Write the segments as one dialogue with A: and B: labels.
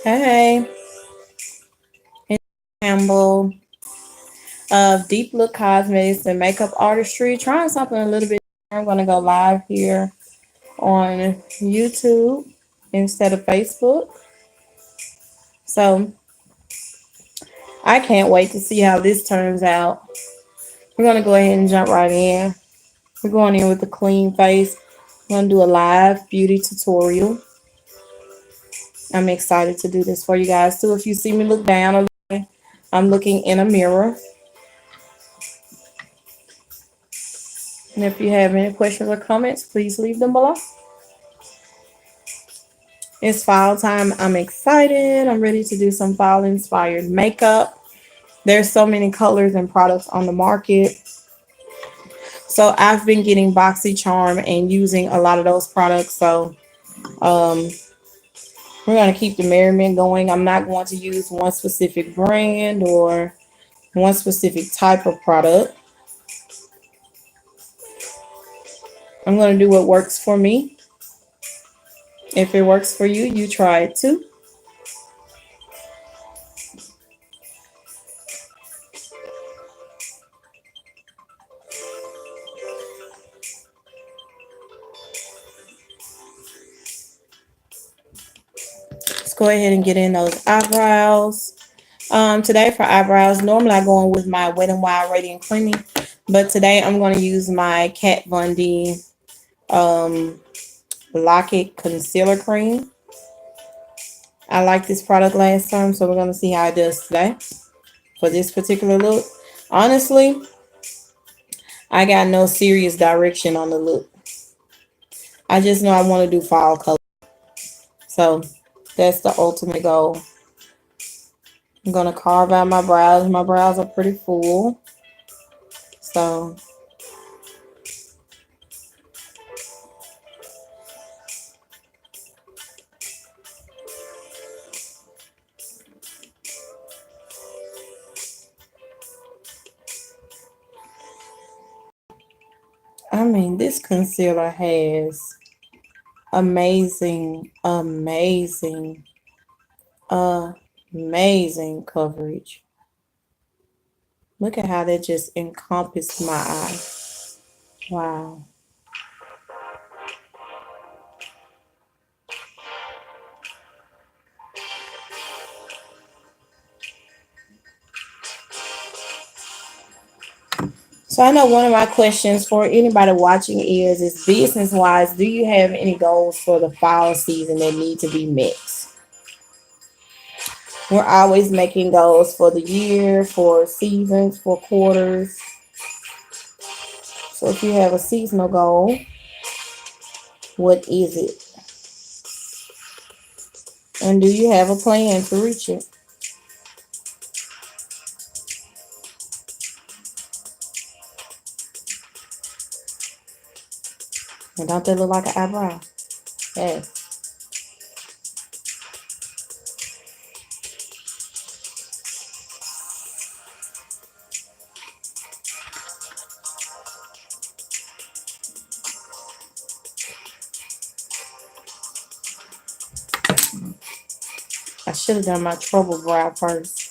A: Hey, it's Campbell of Deep Look Cosmetics and Makeup Artistry. Trying something a little bit. I'm going to go live here on YouTube instead of Facebook. So I can't wait to see how this turns out. We're going to go ahead and jump right in. We're going in with a clean face. I'm going to do a live beauty tutorial. I'm excited to do this for you guys too. If you see me look down a little bit, I'm looking in a mirror. And if you have any questions or comments, please leave them below. It's fall time. I'm excited. I'm ready to do some fall inspired makeup. There's so many colors and products on the market. So I've been getting BoxyCharm and using a lot of those products. So um, we're going to keep the merriment going. I'm not going to use one specific brand or one specific type of product. I'm going to do what works for me. If it works for you, you try it too. Let's go ahead and get in those eyebrows. Today for eyebrows, normally I go in with my Wet n Wild Radiant Creamy, but today I'm going to use my Kat Von D um, Lock-It Concealer Cream. I liked this product last time, so we're going to see how it does today for this particular look. Honestly, I got no serious direction on the look. I just know I want to do fall color. So that's the ultimate goal. I'm going to carve out my brows. My brows are pretty full. So I mean, this concealer has amazing, amazing coverage. Look at how that just encompassed my eye. Wow. So I know one of my questions for anybody watching is business wise, do you have any goals for the fall season that need to be met? We're always making goals for the year, for seasons, for quarters. So if you have a seasonal goal, what is it? And do you have a plan to reach it? And don't that look like an eyebrow? Yes. I should have done my trouble brow first.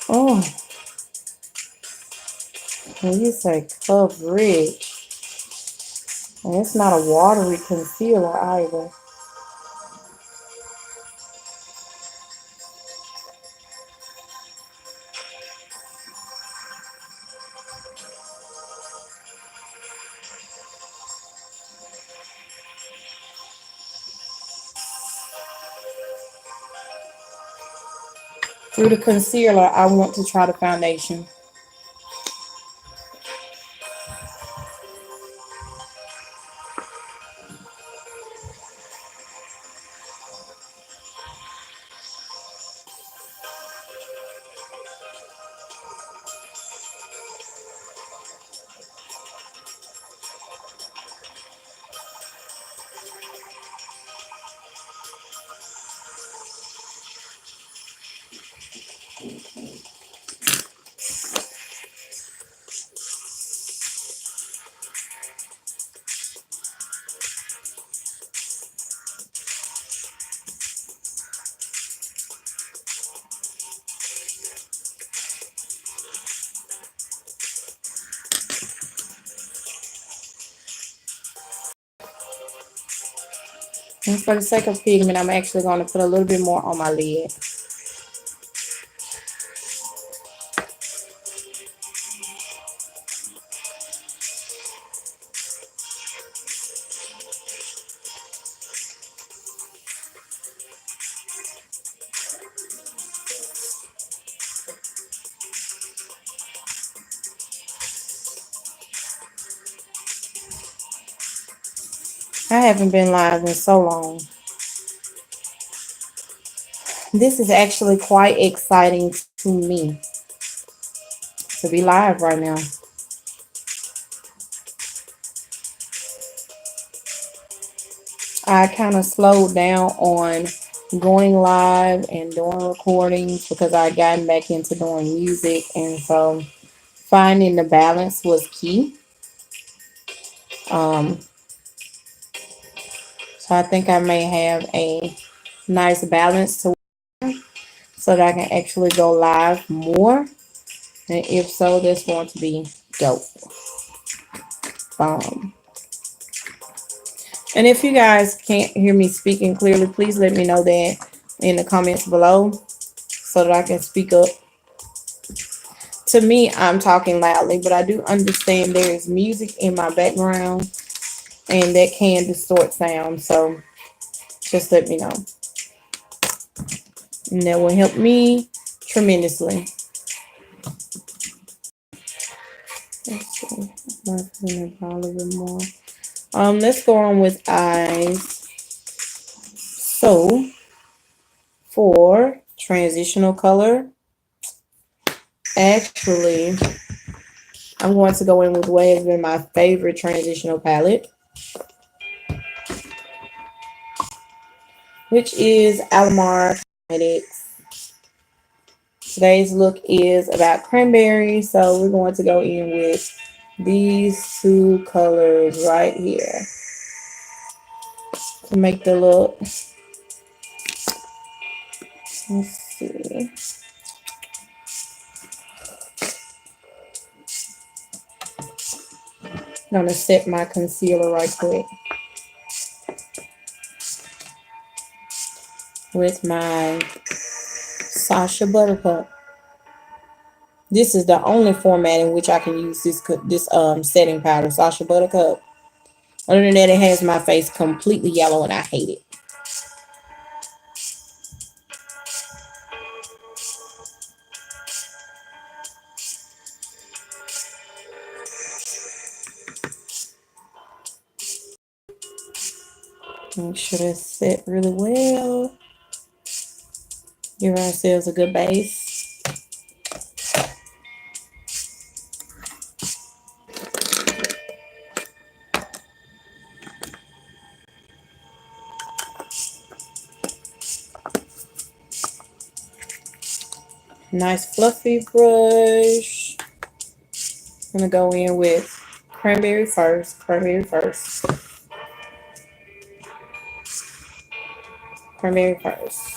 A: Oh, when you say coverage, and it's not a watery concealer either. Through the concealer, I want to try the foundation. And for the sake of pigment, I'm actually going to put a little bit more on my lid. I haven't been live in so long. This is actually quite exciting to me to be live right now. I kind of slowed down on going live and doing recordings because I gotten back into doing music, and so finding the balance was key. Um, so I think I may have a nice balance to so that I can actually go live more. And if so, that's going to be dope. Um, and if you guys can't hear me speaking clearly, please let me know that in the comments below so that I can speak up. To me, I'm talking loudly, but I do understand there is music in my background and that can distort sound. So just let me know. And that will help me tremendously. Let's see. A little bit more. Let's go on with eyes. So for transitional color, actually, I'm going to go in with what has been my favorite transitional palette, which is Alamar Cosmetics. Today's look is about cranberry, so we're going to go in with these two colors right here to make the look. Let's see. I'm gonna set my concealer right quick with my Sasha Buttercup. This is the only format in which I can use this setting powder, Sasha Buttercup. Other than that, it has my face completely yellow and I hate it. Make sure that's set really well. Give ourselves a good base. Nice fluffy brush. I'm gonna go in with cranberry first. Cranberry first. Cranberry first.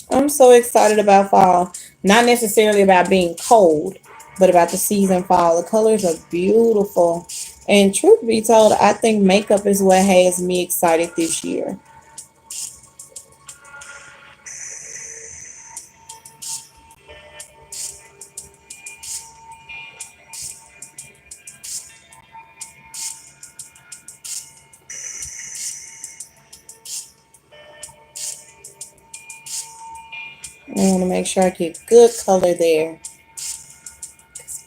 A: I'm so excited about fall. Not necessarily about being cold, but about the season fall. The colors are beautiful. And truth be told, I think makeup is what has me excited this year. I want to make sure I get good color there.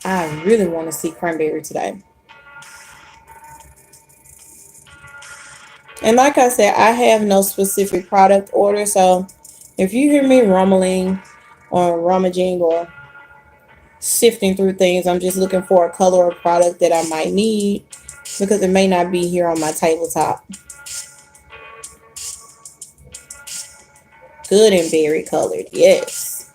A: I really want to see cranberry today. And like I said, I have no specific product order. So if you hear me rumbling or rummaging or sifting through things, I'm just looking for a color or product that I might need because it may not be here on my tabletop. Good and berry colored, yes.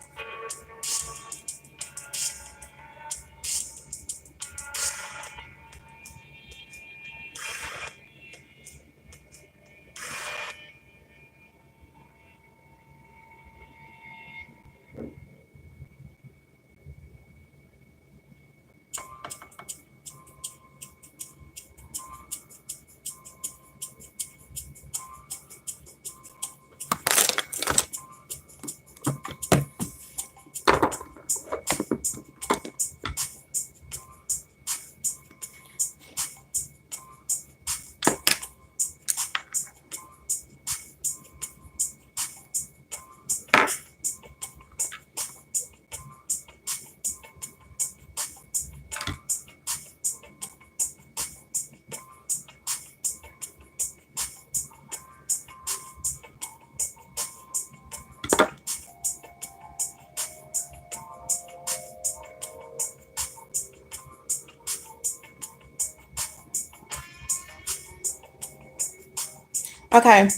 A: Okay,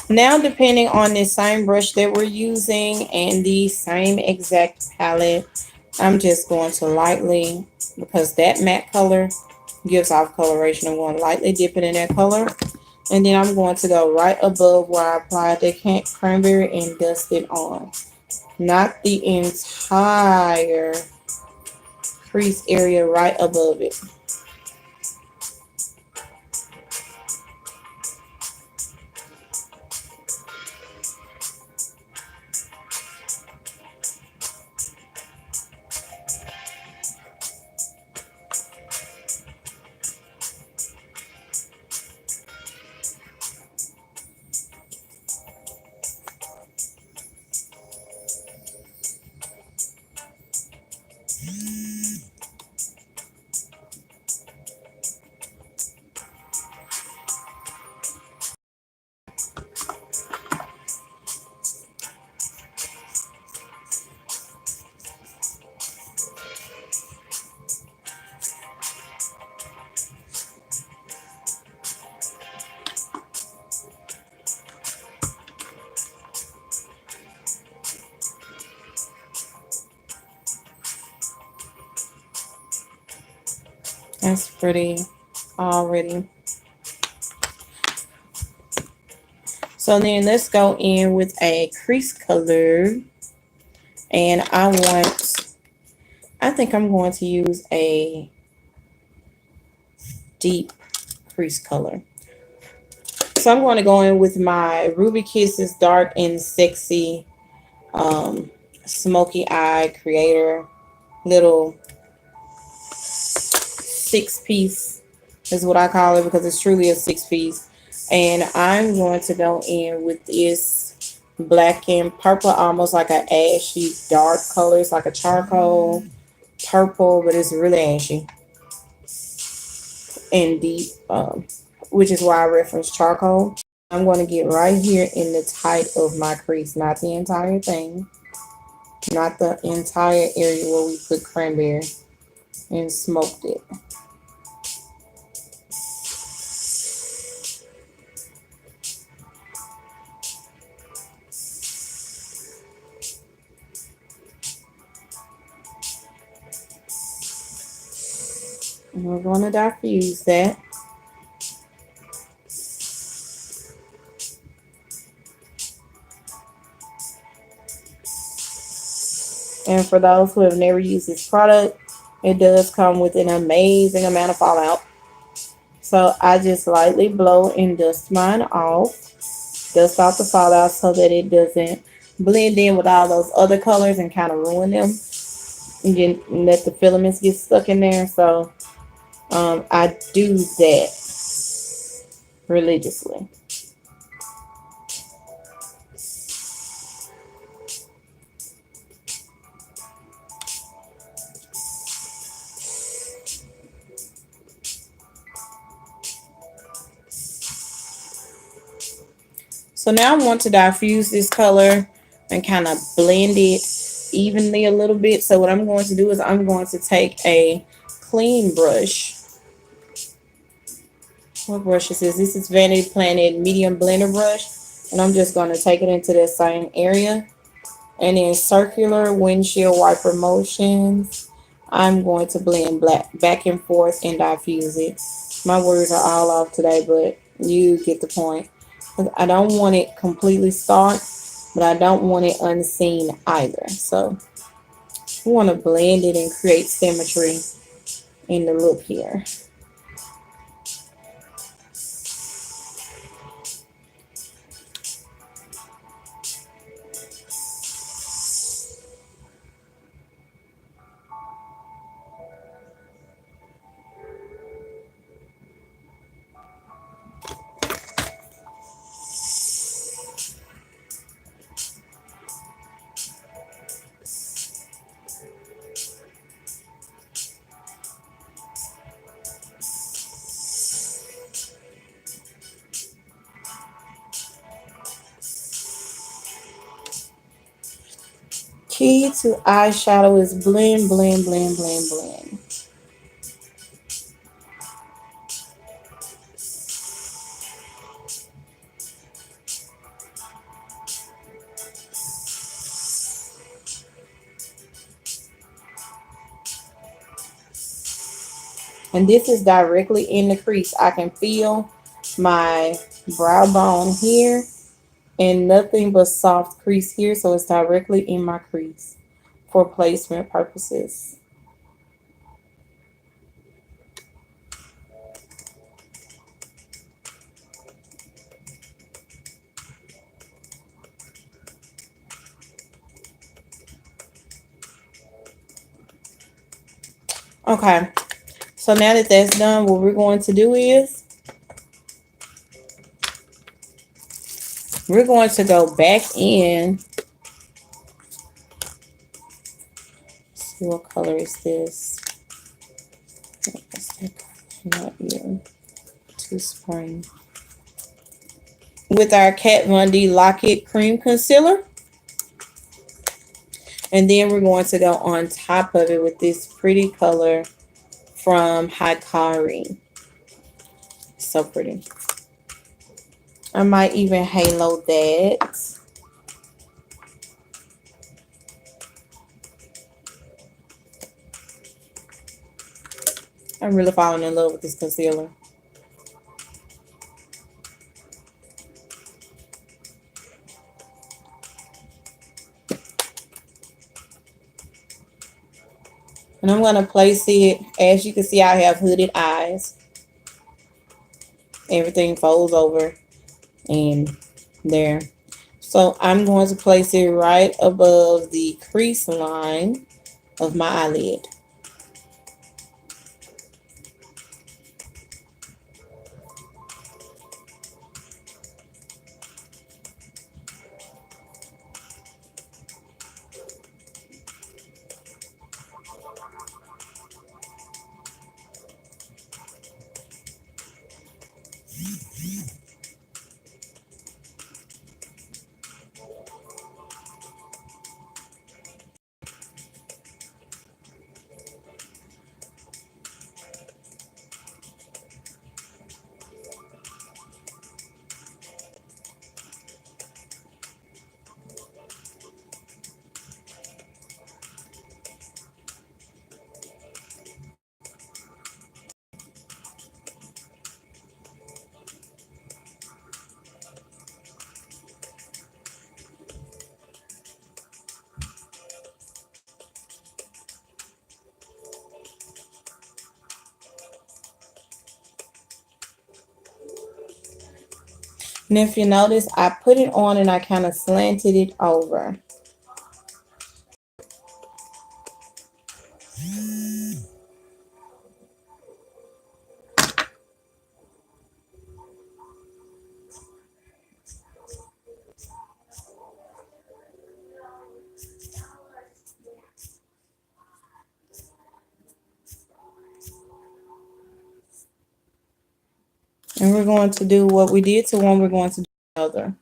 A: now depending on the same brush that we're using and the same exact palette, I'm just going to lightly, because that matte color gives off coloration, I'm going to lightly dip it in that color. And then I'm going to go right above where I applied the cranberry and dust it on. Not the entire crease area, right above it. That's pretty already. So then let's go in with a crease color. And I think I'm going to use a deep crease color. So I'm going to go in with my Ruby Kisses Dark and Sexy Smoky Eye Creator little 6-piece is what I call it, because it's truly a 6-piece. And I'm going to go in with this black and purple, almost like an ashy dark color. It's like a charcoal purple, but it's really ashy and deep, which is why I reference charcoal. I'm going to get right here in the tight of my crease, not the entire thing, not the entire area where we put cranberry and smoked it. And we're going to diffuse that. And for those who have never used this product, it does come with an amazing amount of fallout. So I just lightly blow and dust mine off. Dust off the fallout so that it doesn't blend in with all those other colors and kind of ruin them. And then let the filaments get stuck in there. So I do that religiously. So now I want to diffuse this color and kind of blend it evenly a little bit. So what I'm going to do is I'm going to take a clean brush. What brush is this? This is Vanity Planet medium blender brush. And I'm just going to take it into that same area. And in circular windshield wiper motions, I'm going to blend back and forth and diffuse it. My words are all off today, but you get the point. I don't want it completely stark, but I don't want it unseen either. So we want to blend it and create symmetry in the look here. Key to eyeshadow is blend, blend, blend, blend, blend. And this is directly in the crease. I can feel my brow bone here and nothing but soft crease here. So it's directly in my crease for placement purposes. Okay, so now that that's done, what we're going to do is we're going to go back in. Let's see what color is this. Not even too spring. With our Kat Von D Lock It Cream Concealer. And then we're going to go on top of it with this pretty color from Hikari. So pretty. I might even halo that. I'm really falling in love with this concealer. And I'm going to place it, as you can see, I have hooded eyes. Everything folds over and there. So I'm going to place it right above the crease line of my eyelid. And if you notice, I put it on and I kind of slanted it over. And we're going to do what we did to one, we're going to do the other.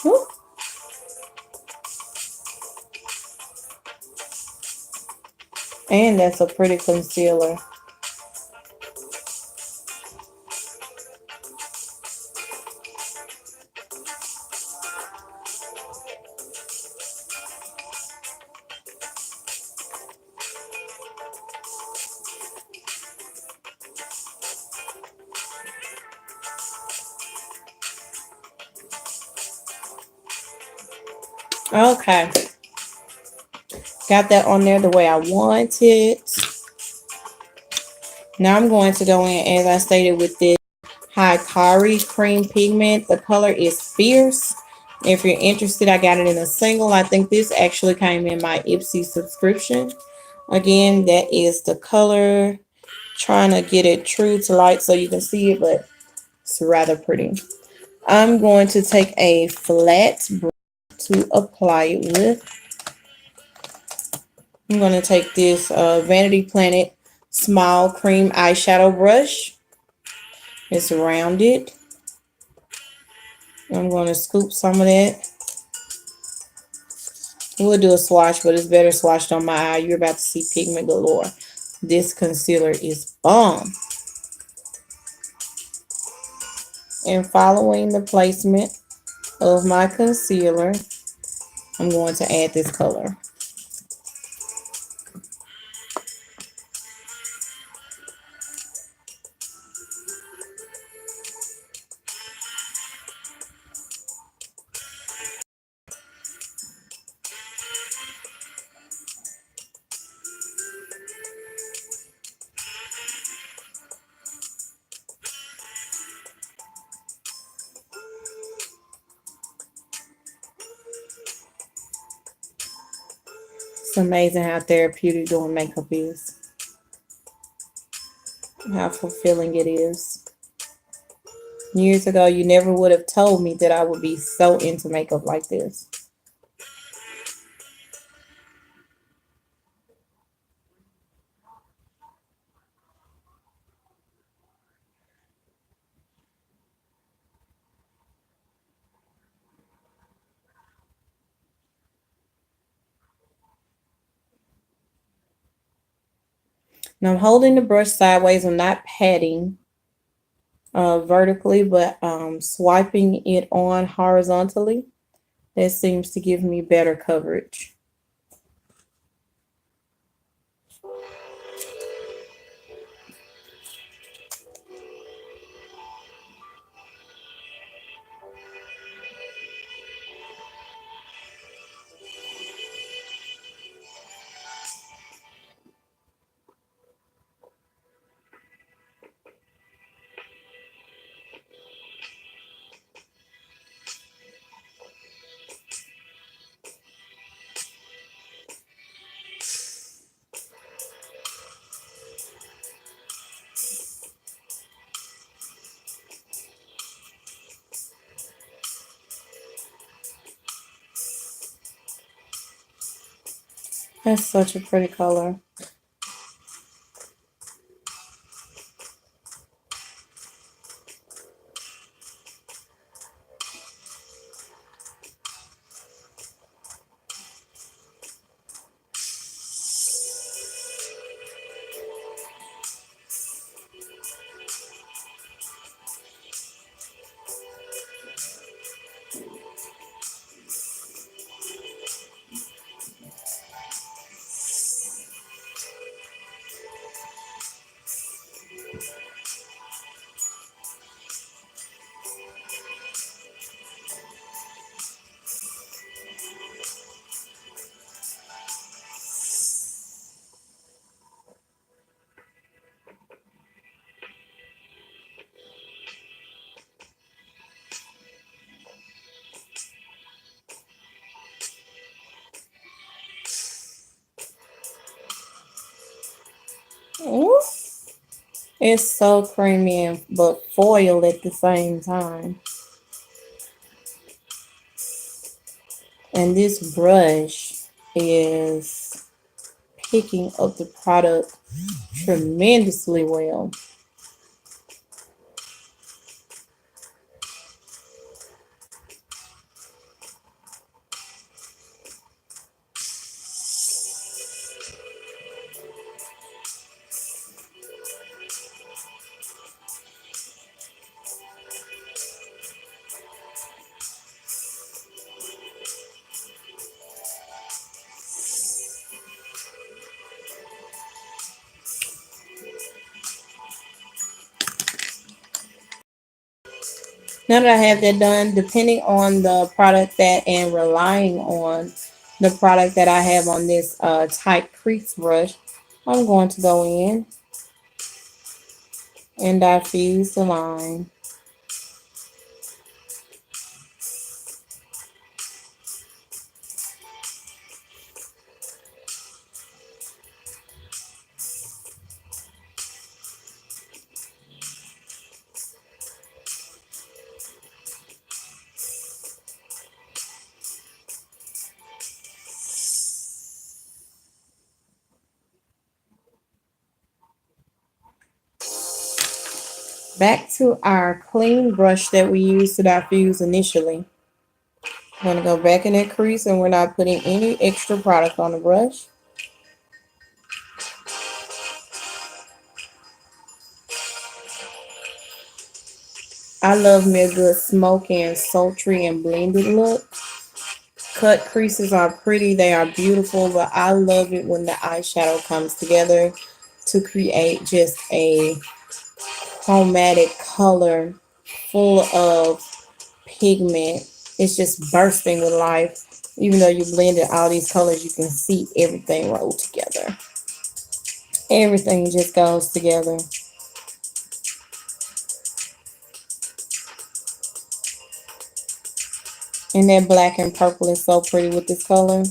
A: Woo. And that's a pretty concealer. Okay, got that on there the way I want it. Now I'm going to go in, as I stated, with this Hikari cream pigment. The color is Fierce. If you're interested, I got it in a single. I think this actually came in my Ipsy subscription. Again, that is the color. Trying to get it true to light so you can see it, but it's rather pretty. I'm going to take a flat brush to apply it with. I'm going to take this Vanity Planet small cream eyeshadow brush. It's rounded. I'm going to scoop some of that. We'll do a swatch, but it's better swatched on my eye. You're about to see pigment galore. This concealer is bomb. And following the placement of my concealer, I'm going to add this color. It's amazing how therapeutic doing makeup is. How fulfilling it is. Years ago, you never would have told me that I would be so into makeup like this. Now I'm holding the brush sideways. I'm not patting vertically, but swiping it on horizontally. That seems to give me better coverage. That's such a pretty color. Ooh, it's so creamy and but foil at the same time. And this brush is picking up the product tremendously well. Now that I have that done, depending on the product that and relying on the product that I have on this tight crease brush, I'm going to go in and diffuse the line. Back to our clean brush that we used to diffuse initially. I'm going to go back in that crease and we're not putting any extra product on the brush. I love me a good smoky and sultry and blended look. Cut creases are pretty, they are beautiful, but I love it when the eyeshadow comes together to create just a chromatic color full of pigment. It's just bursting with life. Even though you blended all these colors, you can see everything rolled together. Everything just goes together. And that black and purple is so pretty with this color.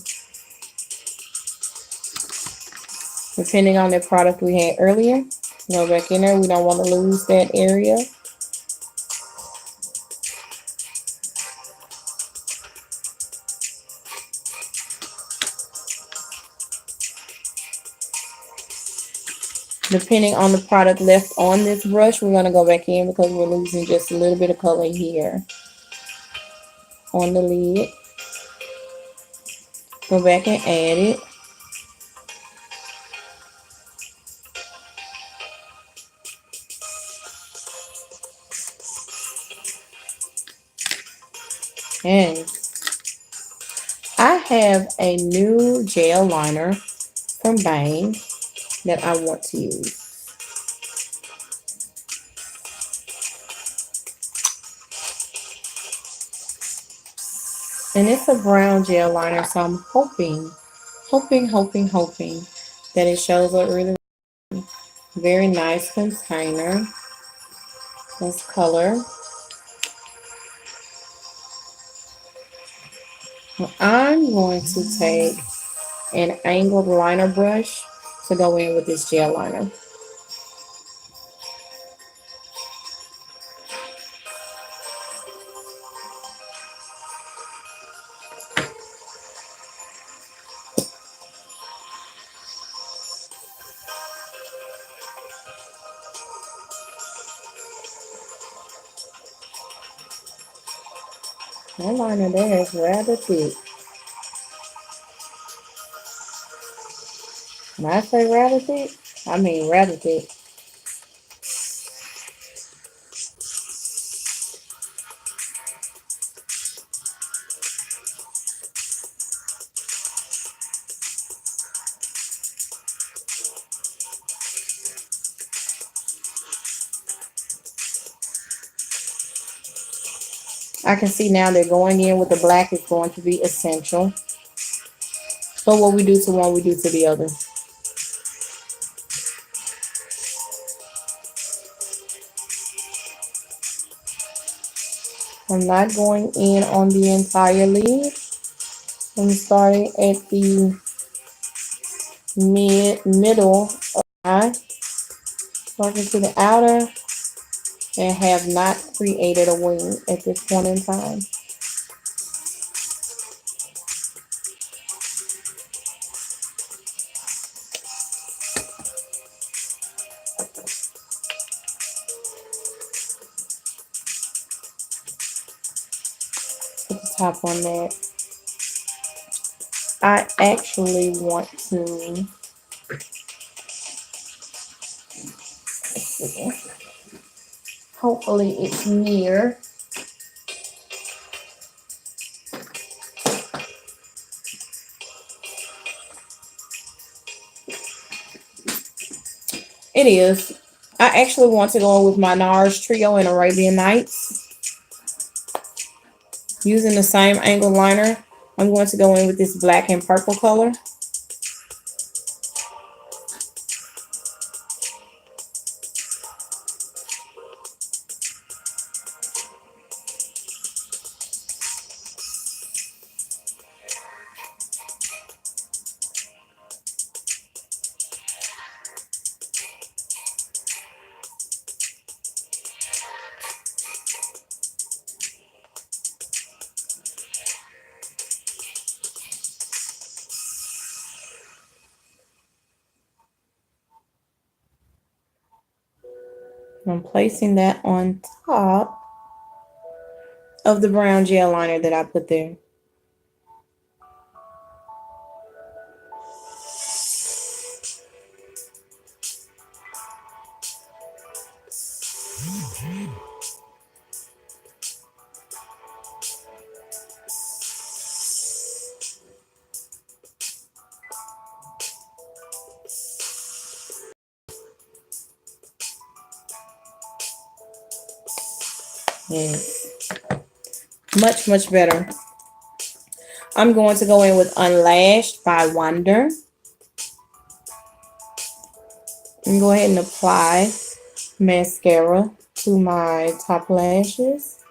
A: Depending on the product we had earlier, go back in there. We don't want to lose that area. Depending on the product left on this brush, we're going to go back in because we're losing just a little bit of color here on the lid. Go back and add it. And I have a new gel liner from Bang that I want to use. And it's a brown gel liner, so I'm hoping that it shows up really very nice container. This color. I'm going to take an angled liner brush to go in with this gel liner. That liner there is rather thick. When I say rather thick, I mean rather thick. I can see now that going in with the black is going to be essential. So what we do to one, we do to the other. I'm not going in on the entire lid. I'm starting at the middle of the eye, working to the outer, and have not created a wing at this point in time. Put the top on that. I actually want to, let's see, hopefully it's near. It is. I actually want to go with my NARS Trio in Arabian Nights. Using the same angle liner, I'm going to go in with this black and purple color. I'm placing that on top of the brown gel liner that I put there. Yes, much better. I'm going to go in with Unlashed by Wonder and go ahead and apply mascara to my top lashes.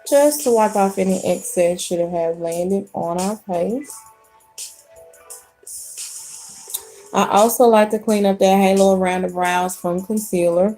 A: Just to wipe off any excess should have landed on our face. I also like to clean up that halo around the brows from concealer.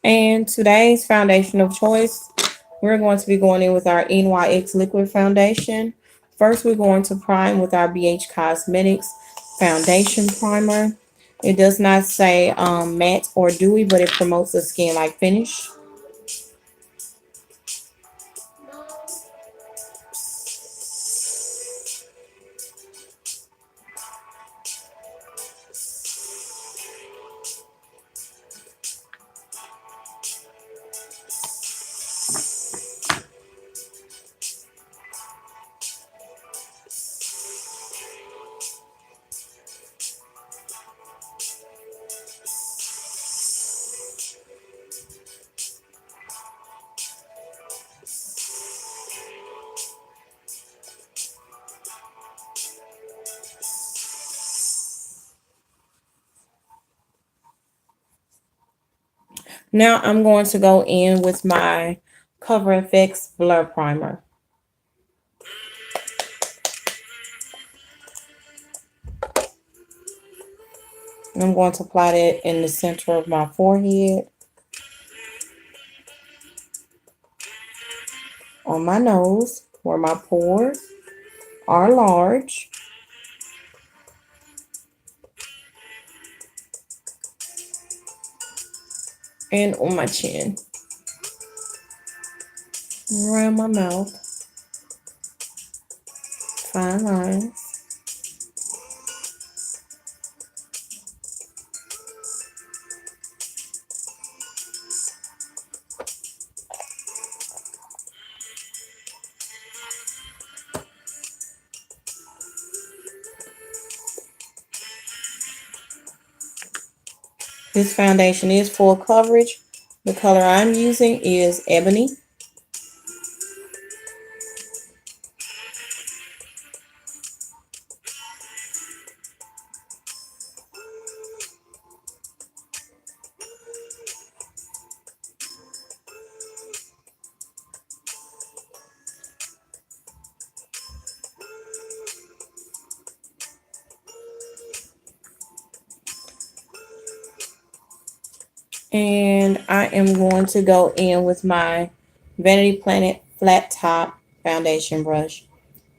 A: And today's foundation of choice, we're going to be going in with our NYX liquid foundation. First, we're going to prime with our BH Cosmetics foundation primer. It does not say matte or dewy, but it promotes a skin-like finish. Now I'm going to go in with my Cover FX Blur Primer. And I'm going to apply that in the center of my forehead, on my nose, where my pores are large, and on my chin, around my mouth, fine lines. This foundation is full coverage. The color I'm using is Ebony. And I am going to go in with my Vanity Planet flat top foundation brush.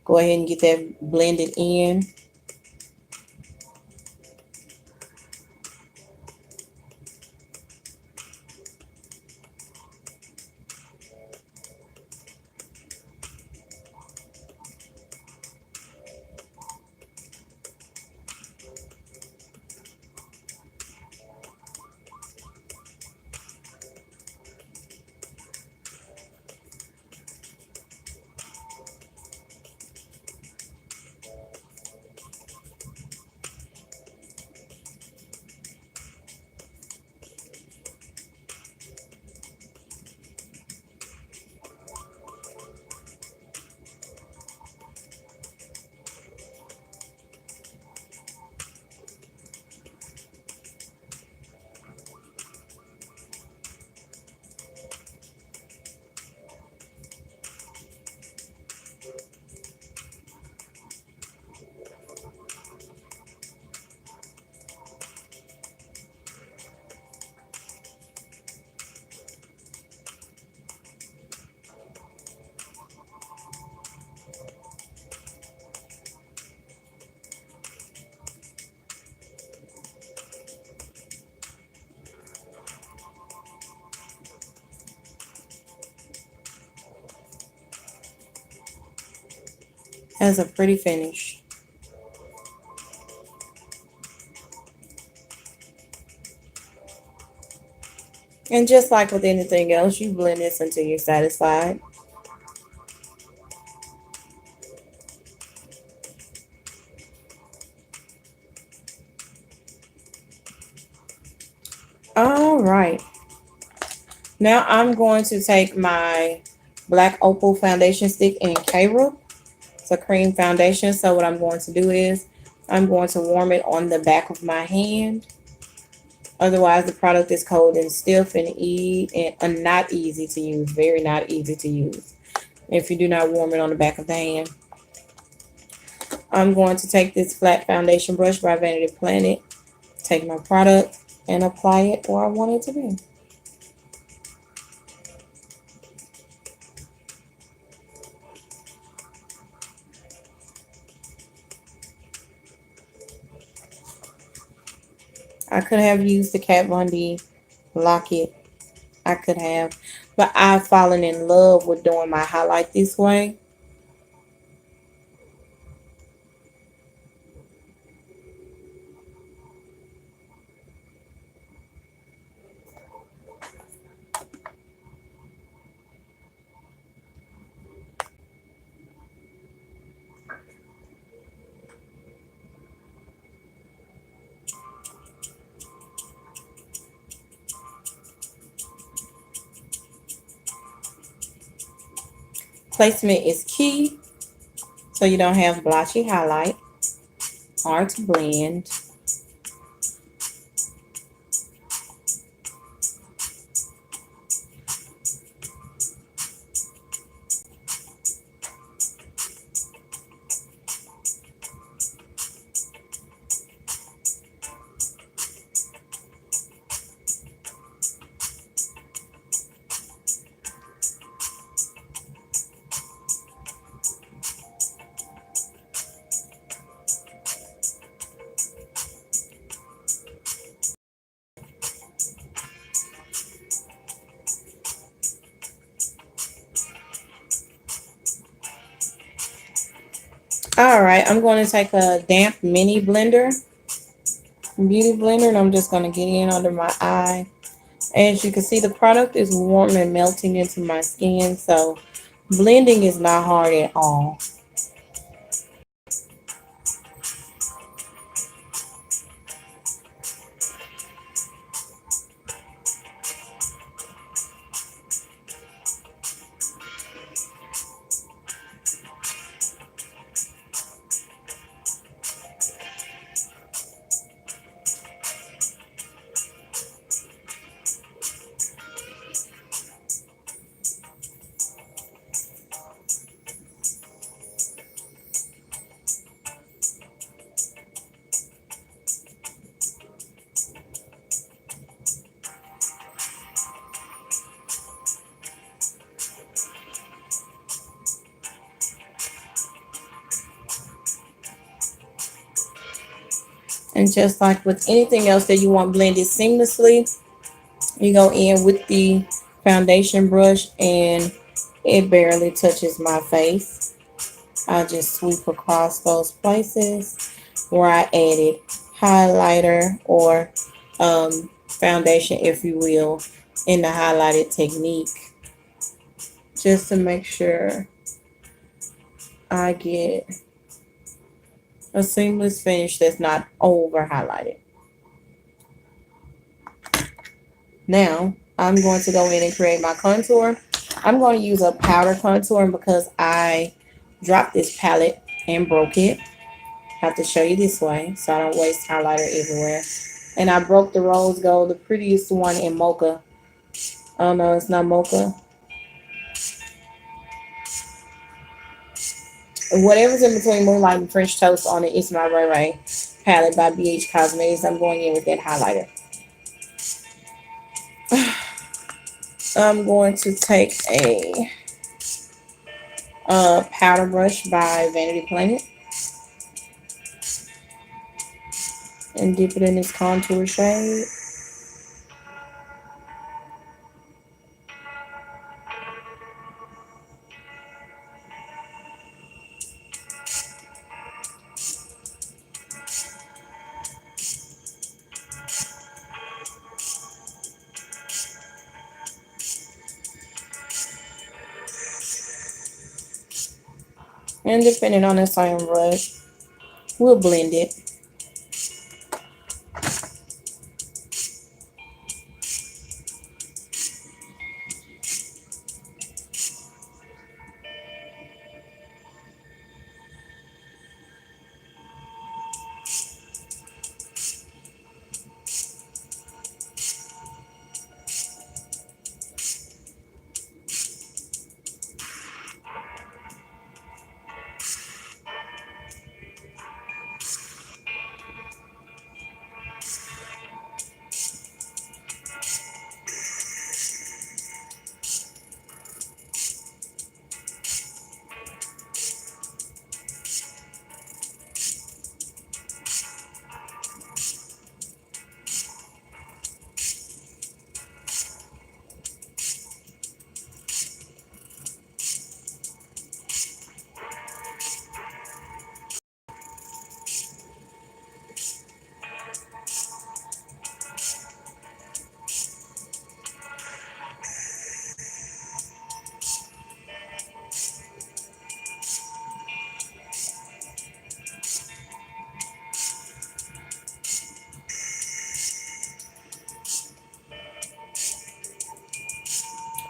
A: Go ahead and get that blended in. Has a pretty finish. And just like with anything else, you blend this until you're satisfied. All right. Now I'm going to take my Black Opal foundation stick in Kara. It's a cream foundation. So what I'm going to do is I'm going to warm it on the back of my hand. Otherwise, the product is cold and stiff and not easy to use. Very not easy to use if you do not warm it on the back of the hand. I'm going to take this flat foundation brush by Vanity Planet, take my product, and apply it where I want it to be. I could have used the Kat Von D Locket. I could have, but I've fallen in love with doing my highlight this way. Placement is key so you don't have blotchy highlight, hard to blend. All right, I'm going to take a damp mini blender, beauty blender, and I'm just going to get in under my eye. As you can see, the product is warm and melting into my skin, so blending is not hard at all. And just like with anything else that you want blended seamlessly, you go in with the foundation brush and it barely touches my face. I just sweep across those places where I added highlighter or foundation, if you will, in the highlighted technique, just to make sure I get a seamless finish that's not over highlighted. Now I'm going to go in and create my contour. I'm going to use a powder contour, and because I dropped this palette and broke it, I have to show you this way so I don't waste highlighter everywhere. And I broke the rose gold, the prettiest one in mocha. Oh no, it's not mocha. Whatever's in between Moonlight and French Toast on it, it's my Ray Ray palette by BH Cosmetics. I'm going in with that highlighter. I'm going to take a powder brush by Vanity Planet and dip it in this contour shade. And depending on the same brush, we'll blend it.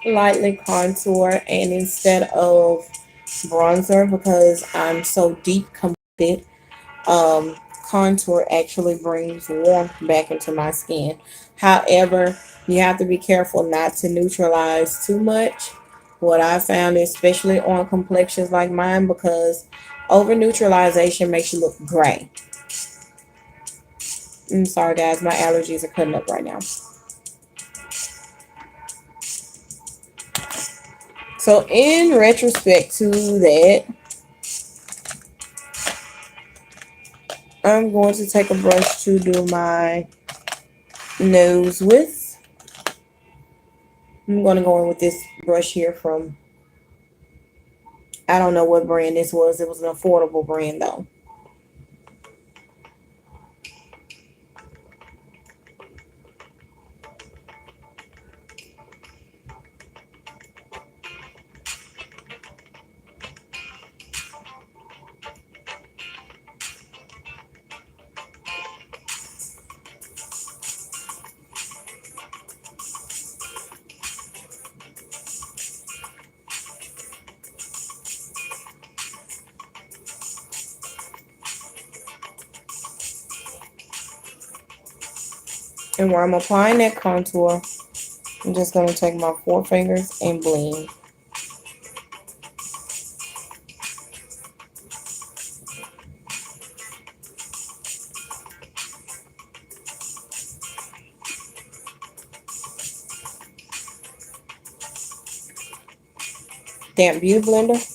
A: Lightly contour, and instead of bronzer, because I'm so deep completed, um, contour actually brings warmth back into my skin. However, you have to be careful not to neutralize too much. What I found, especially on complexions like mine, because over neutralization makes you look gray. I'm sorry, guys, my allergies are cutting up right now. So, in retrospect to that, I'm going to take a brush to do my nose with. I'm going to go in with this brush here from, I don't know what brand this was. It was an affordable brand though. And where I'm applying that contour, I'm just going to take my forefingers and blend. Damp Beauty Blender.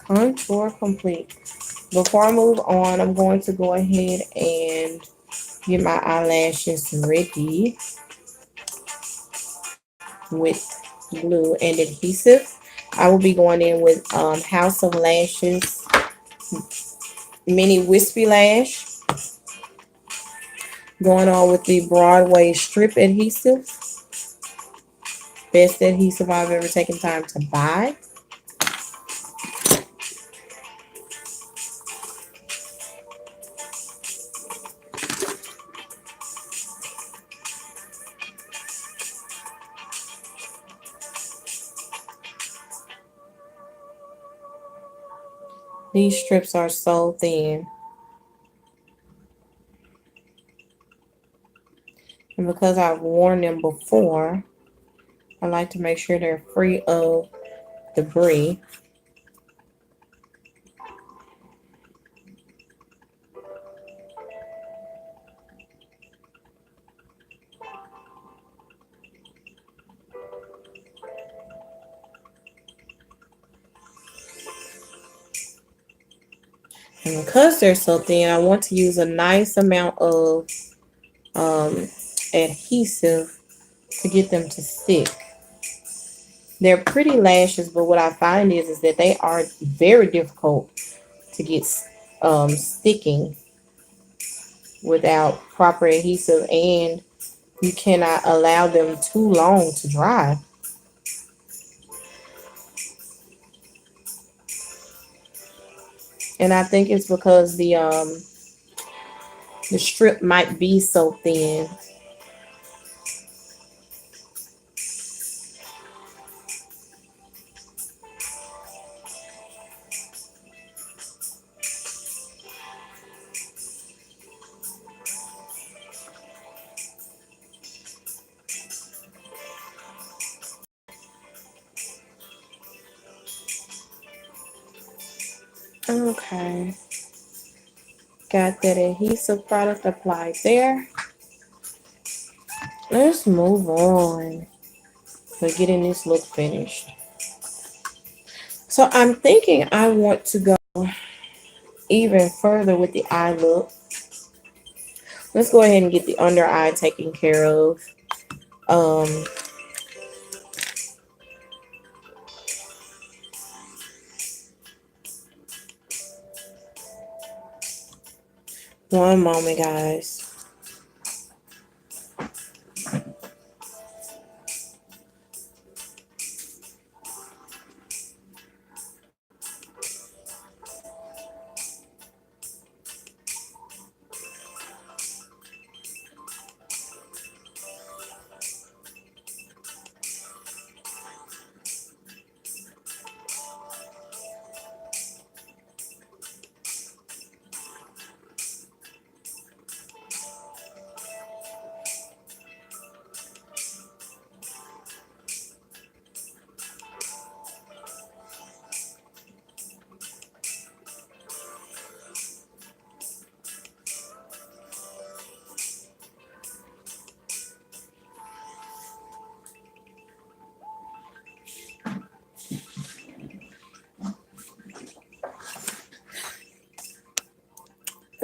A: Contour complete. Before I move on, I'm going to go ahead and get my eyelashes ready with glue and adhesive. I will be going in with House of Lashes Mini Wispy Lash. Going on with the Broadway Strip Adhesive. Best adhesive I've ever taken time to buy. These strips are so thin. And because I've worn them before, I like to make sure they're free of debris. And because they're so thin, I want to use a nice amount of um, adhesive to get them to stick. They're pretty lashes, but what I find is that they are very difficult to get sticking without proper adhesive, and you cannot allow them too long to dry. And I think it's because the strip might be so thin. Okay, got that adhesive product applied there. Let's move on to getting this look finished. So I'm thinking I want to go even further with the eye look. Let's go ahead and get the under eye taken care of. Um, One moment, guys.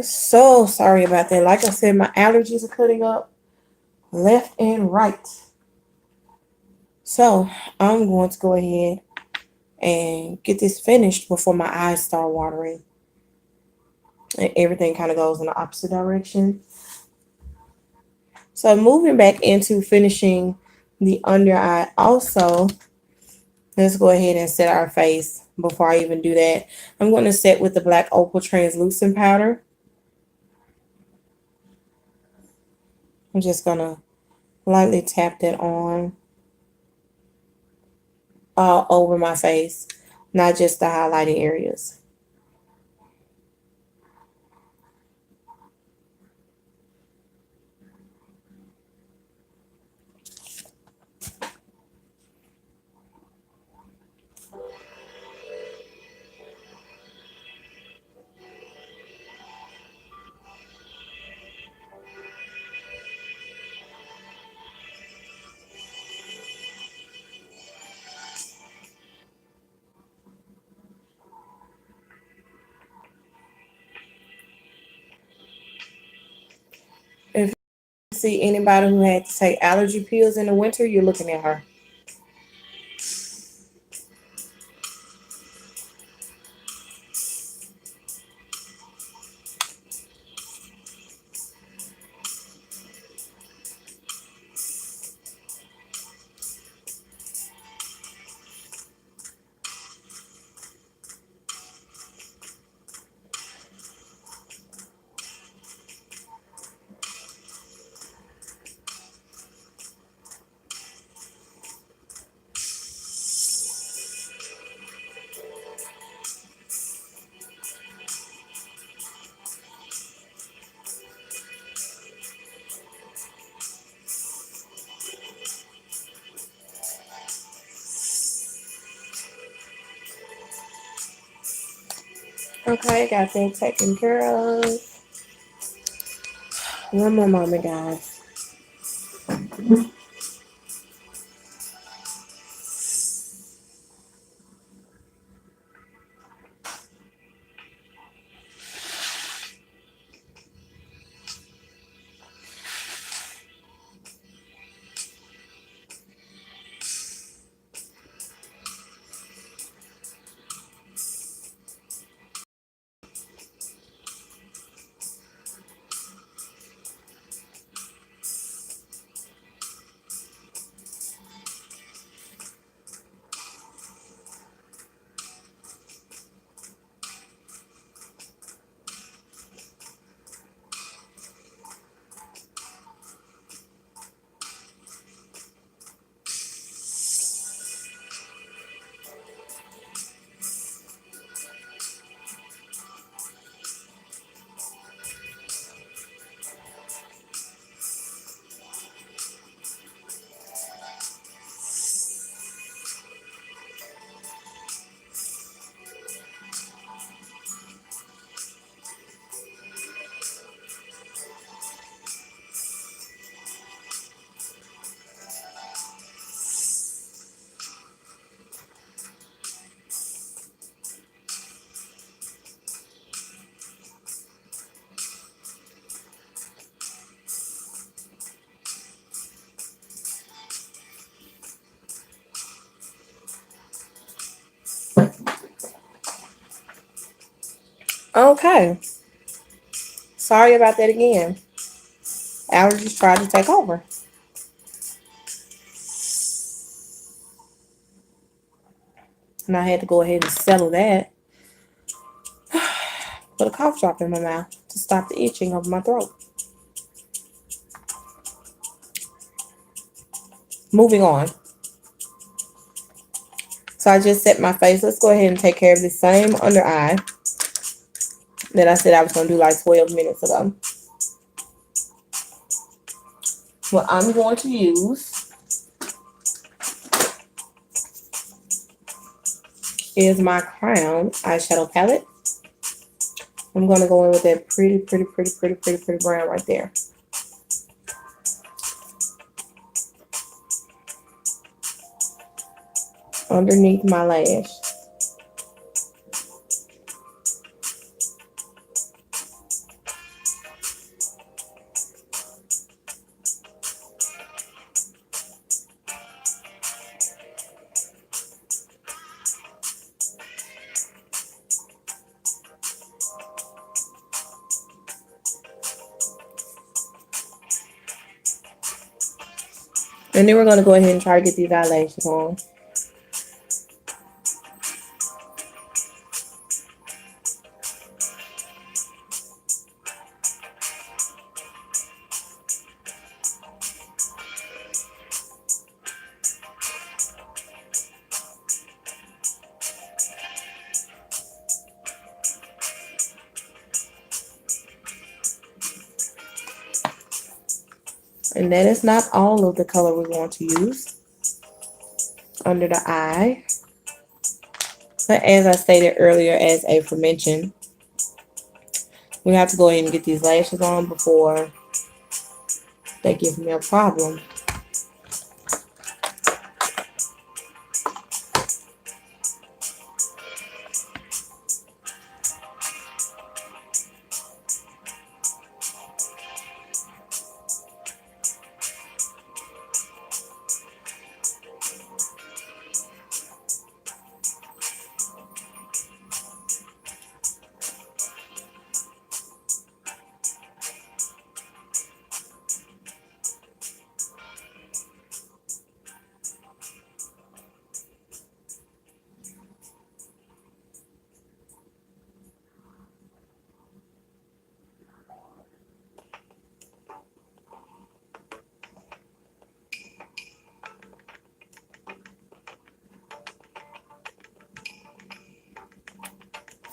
A: So sorry about that. Like I said, my allergies are cutting up left and right. So I'm going to go ahead and get this finished before my eyes start watering. And everything kind of goes in the opposite direction. So moving back into finishing the under eye also, let's go ahead and set our face. Before I even do that, I'm going to set with the Black Opal Translucent Powder. I'm just going to lightly tap that on all over my face, not just the highlighted areas. see anybody who had to take allergy pills in the winter, you're looking at her. Okay, got that taken care of. One more moment, guys. Okay. Sorry about that again. Allergies tried to take over. And I had to go ahead and settle that. Put a cough drop in my mouth to stop the itching of my throat. Moving on. So I just set my face. Let's go ahead and take care of the same under eye that I said I was going to do like 12 minutes ago. What I'm going to use is my Crown eyeshadow palette. I'm going to go in with that pretty brown right there. Underneath my lash. And then we're going to go ahead and try to get these eyelashes on. And that is not all of the color we want to use under the eye. But as I stated earlier, as aforementioned, we have to go ahead and get these lashes on before they give me a problem.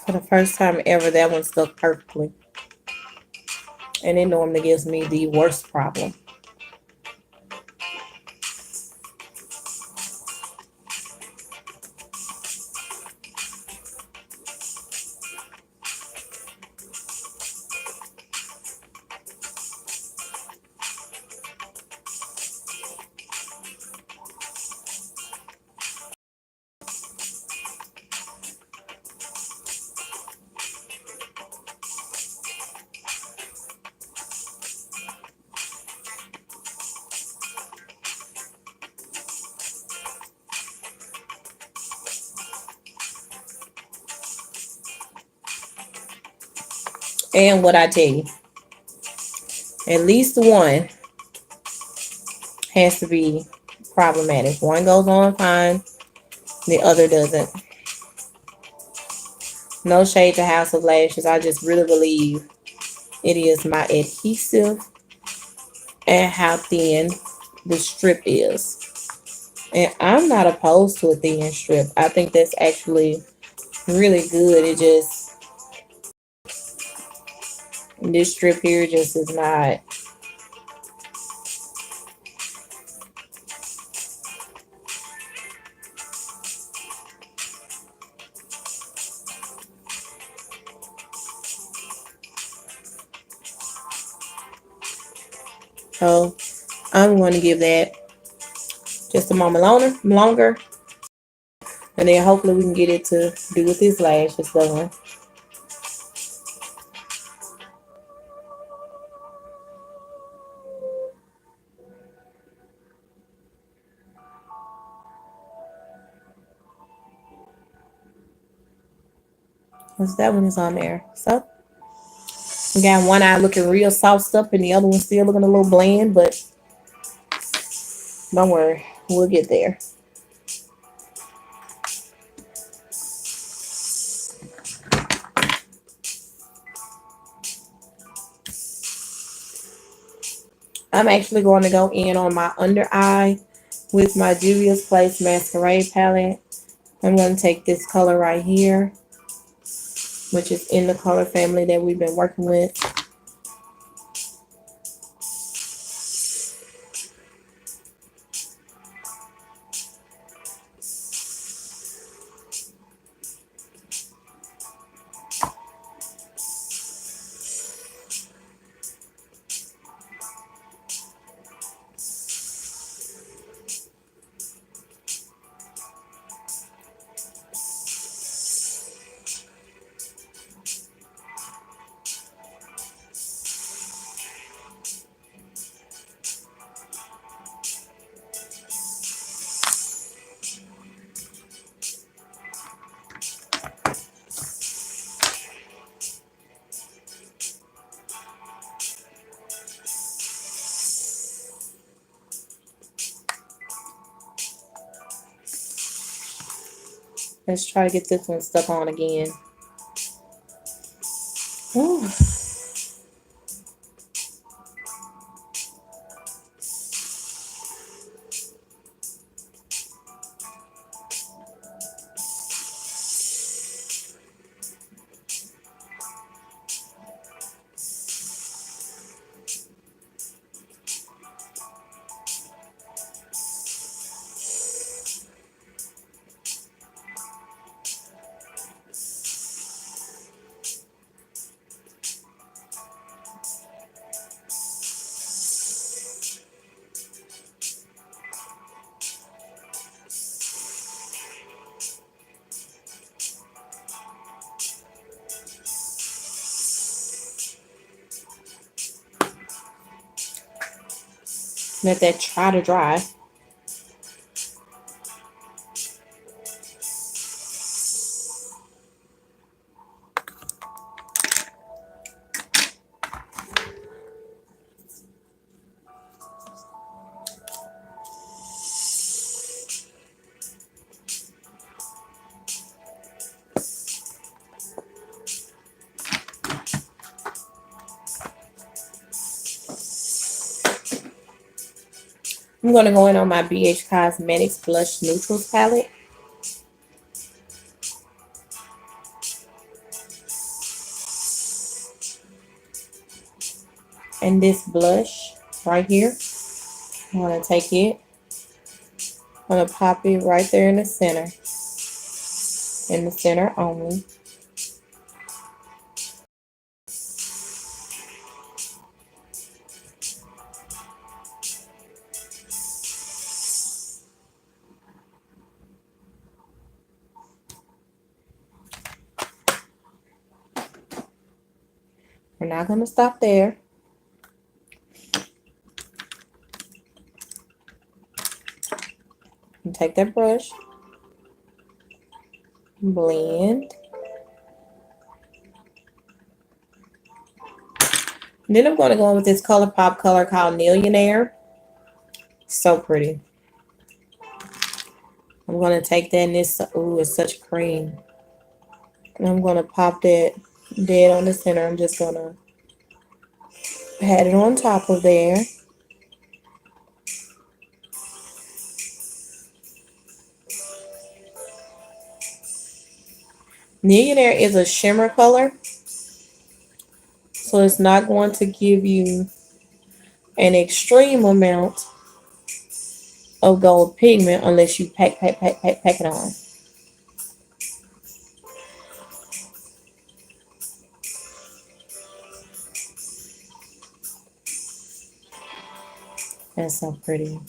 A: For the first time ever, that one stuck perfectly. And it normally gives me the worst problem. And what I tell you, at least one has to be problematic. One goes on fine, the other doesn't. No shade to House of Lashes. I just really believe it is my adhesive and how thin the strip is. And I'm not opposed to a thin strip. I think that's actually really good. It just, this strip here just is not. So I'm going to give that just a moment longer. And then hopefully we can get it to do with this lashes done. Because that one is on there. So we got one eye looking real sauced up and the other one still looking a little bland, but don't worry, we'll get there. I'm actually going to go in on my under eye with my Juvia's Place Masquerade palette. I'm going to take this color right here, which is in the color family that we've been working with. Let's try to get this one stuck on again. Ooh. Let that try to dry. I'm going to go in on my BH Cosmetics Blush Neutrals palette. And this blush right here, I'm going to take it, I'm going to pop it right there in the center only. We're not going to stop there. And take that brush, blend. And then I'm going to go in with this ColourPop color called Millionaire. So pretty. I'm going to take that and this, ooh, it's such cream. And I'm going to pop that dead on the center. I'm just going to pat it on top of there. Millionaire is a shimmer color, so it's not going to give you an extreme amount of gold pigment unless you pack it on. That's so pretty.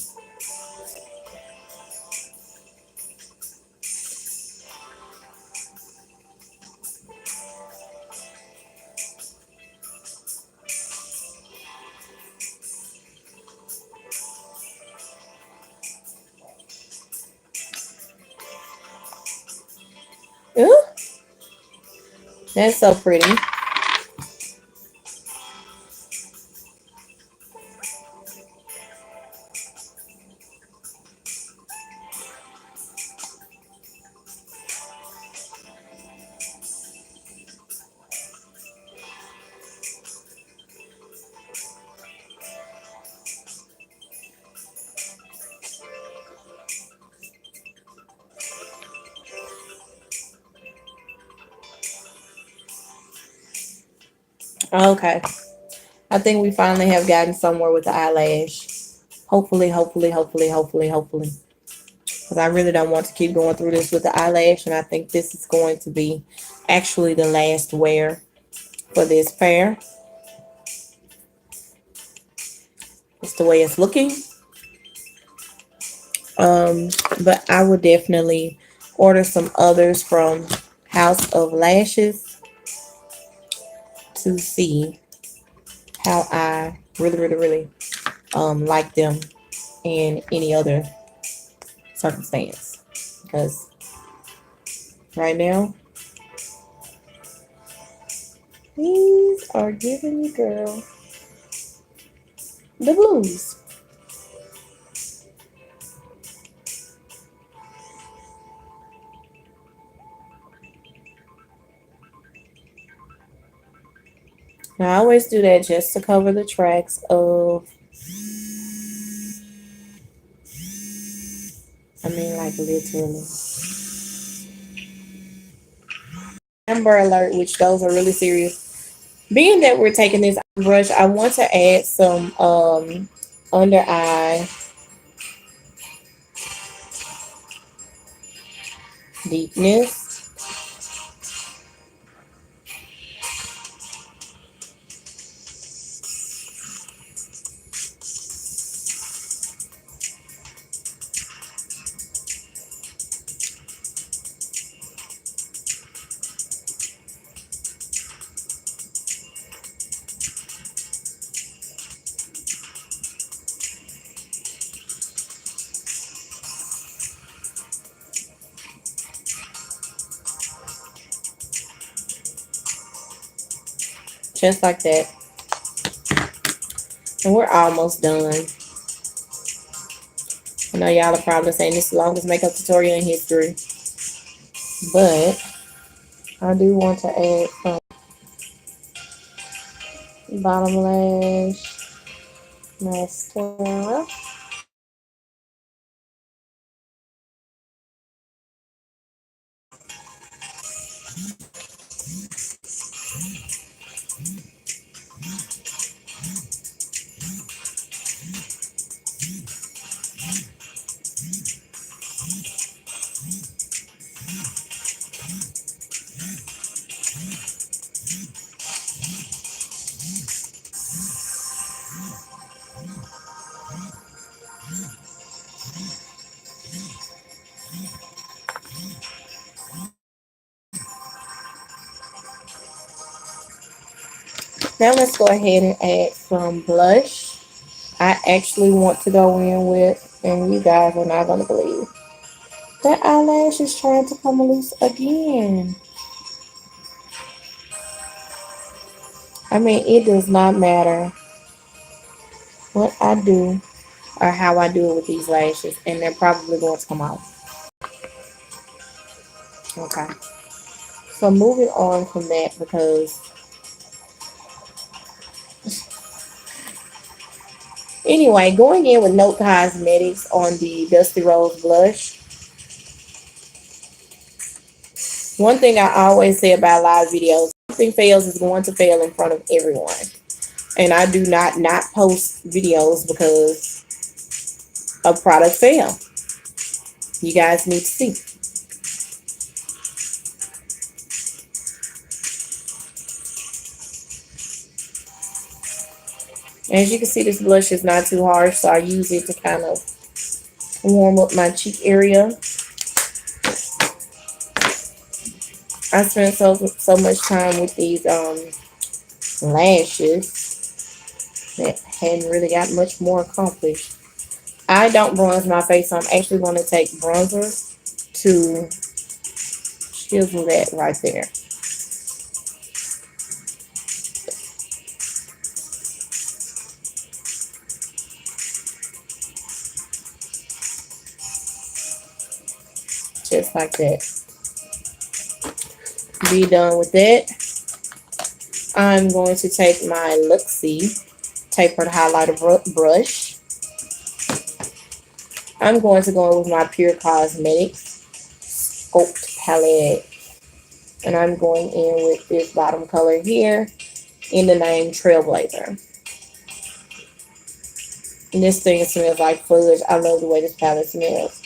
A: Ooh, that's so pretty. Okay, I think we finally have gotten somewhere with the eyelash. Hopefully. Because I really don't want to keep going through this with the eyelash, and I think this is going to be actually the last wear for this pair. It's the way it's looking. But I would definitely order some others from House of Lashes to see how I really like them in any other circumstance. Because right now, these are giving you, girl, the blues. Now, I always do that just to cover the tracks of, like literally. Amber Alert, which those are really serious. Being that we're taking this brush, I want to add some under eye deepness. Just like that. And we're almost done. I know y'all are probably saying this is the longest makeup tutorial in history. But I do want to add some bottom lash mascara. Now let's go ahead and add some blush. I actually want to go in with, and you guys are not going to believe, that eyelash is trying to come loose again. I mean, it does not matter what I do or how I do it with these lashes, and they're probably going to come out. Okay. So moving on from that, because anyway, going in with Note Cosmetics on the Dusty Rose blush. One thing I always say about live videos, something fails is going to fail in front of everyone. And I do not post videos because a product fail. You guys need to see. As you can see, this blush is not too harsh, so I use it to kind of warm up my cheek area. I spent so much time with these lashes that hadn't really got much more accomplished. I don't bronze my face, so I'm actually going to take bronzer to chisel that right there. Just like that. Be done with that. I'm going to take my Luxie tapered highlighter brush. I'm going to go in with my Pure Cosmetics Sculpt palette. And I'm going in with this bottom color here in the name Trailblazer. And this thing smells like fudge. I love the way this palette smells.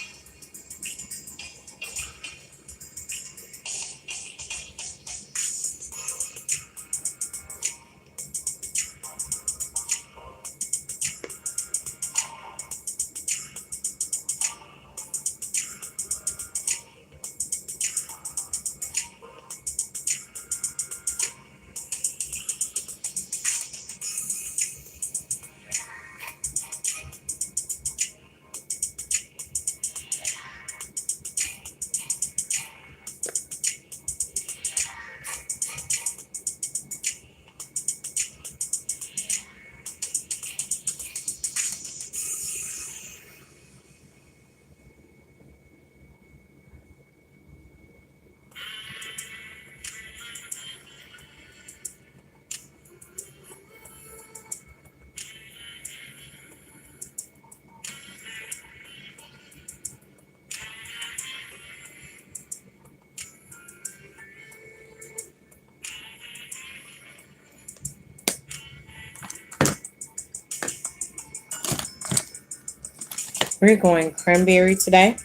A: We're going Cranberry today.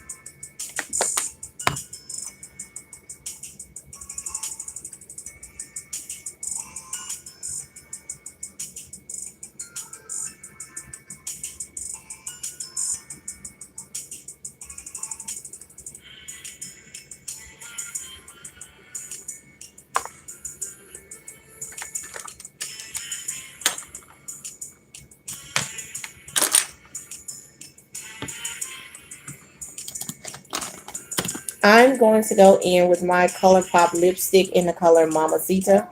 A: I'm going to go in with my ColourPop lipstick in the color Mamacita.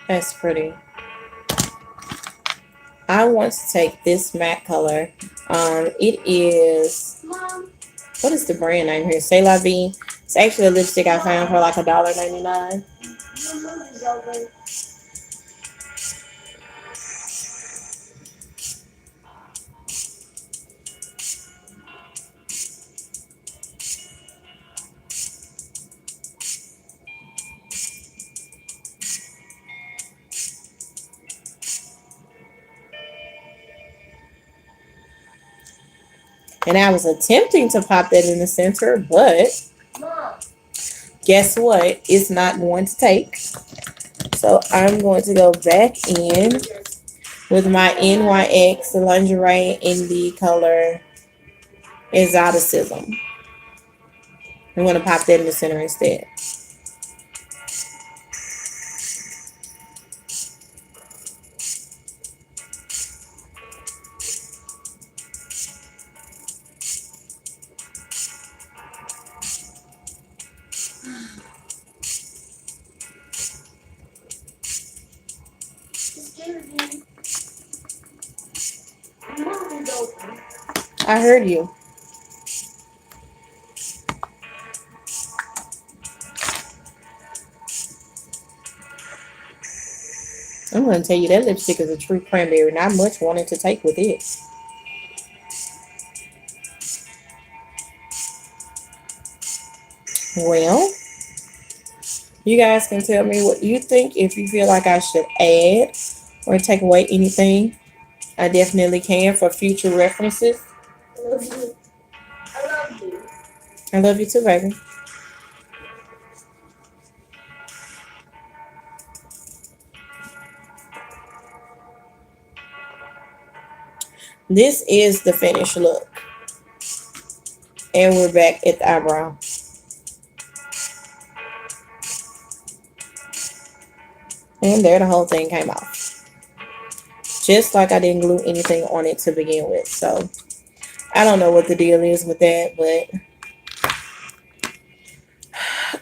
A: That's pretty. I want to take this matte color. It is, what is the brand name here? C'est La Vie. It's actually a lipstick I found for like $1.99. And I was attempting to pop that in the center, but guess what? It's not going to take. So I'm going to go back in with my NYX lingerie in the color Exoticism. I'm going to pop that in the center instead. I heard you. I'm going to tell you that lipstick is a true cranberry. Not much wanted to take with it. Well, you guys can tell me what you think. If you feel like I should add or take away anything, I definitely can for future references. I love you. I love you. I love you too, baby. This is the finished look. And we're back at the eyebrow. And there the whole thing came off. Just like I didn't glue anything on it to begin with. So I don't know what the deal is with that, but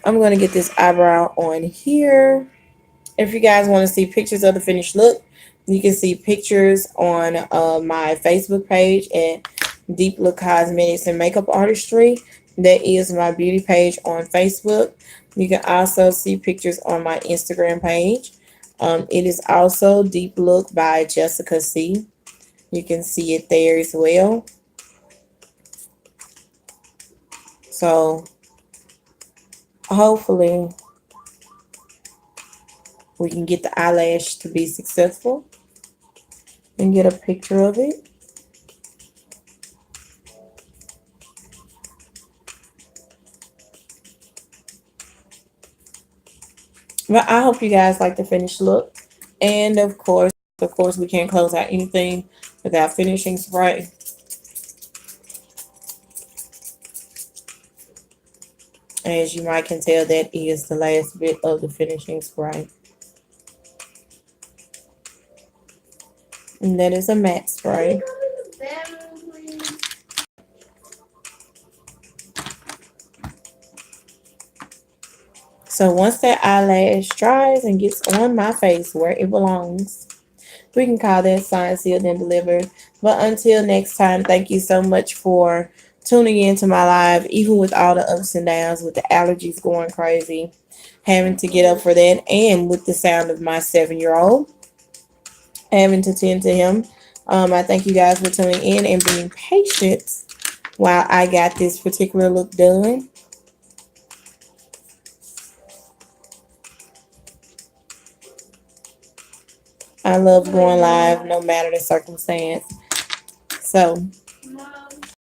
A: I'm going to get this eyebrow on here. If you guys want to see pictures of the finished look, you can see pictures on my Facebook page at Deep Look Cosmetics and Makeup Artistry. That is my beauty page on Facebook. You can also see pictures on my Instagram page. It is also Deep Look by Jessica C. You can see it there as well. So hopefully we can get the eyelash to be successful and get a picture of it. But I hope you guys like the finished look. And of course, we can't close out anything without finishing spray. As you might can tell, that is the last bit of the finishing spray. And that is a matte spray. So once that eyelash dries and gets on my face where it belongs, we can call that signed, sealed, and delivered. But until next time, thank you so much for tuning in to my live, even with all the ups and downs, with the allergies going crazy, having to get up for that, and with the sound of my 7-year-old, having to tend to him. I thank you guys for tuning in and being patient while I got this particular look done. I love going live no matter the circumstance. So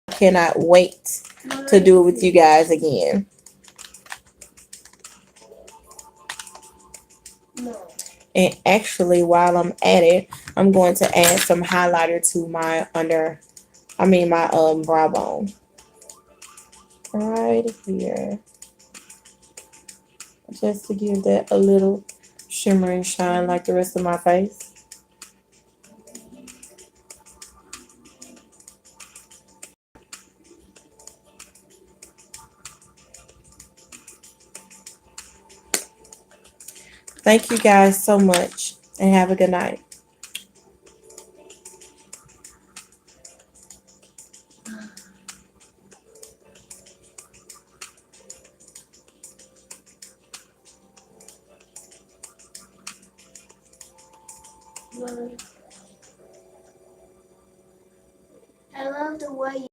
A: I cannot wait to do it with you guys again. And actually, while I'm at it, I'm going to add some highlighter to my my brow bone. Right here. Just to give that a little shimmer and shine like the rest of my face. Thank you guys so much and have a good night.
B: I love the way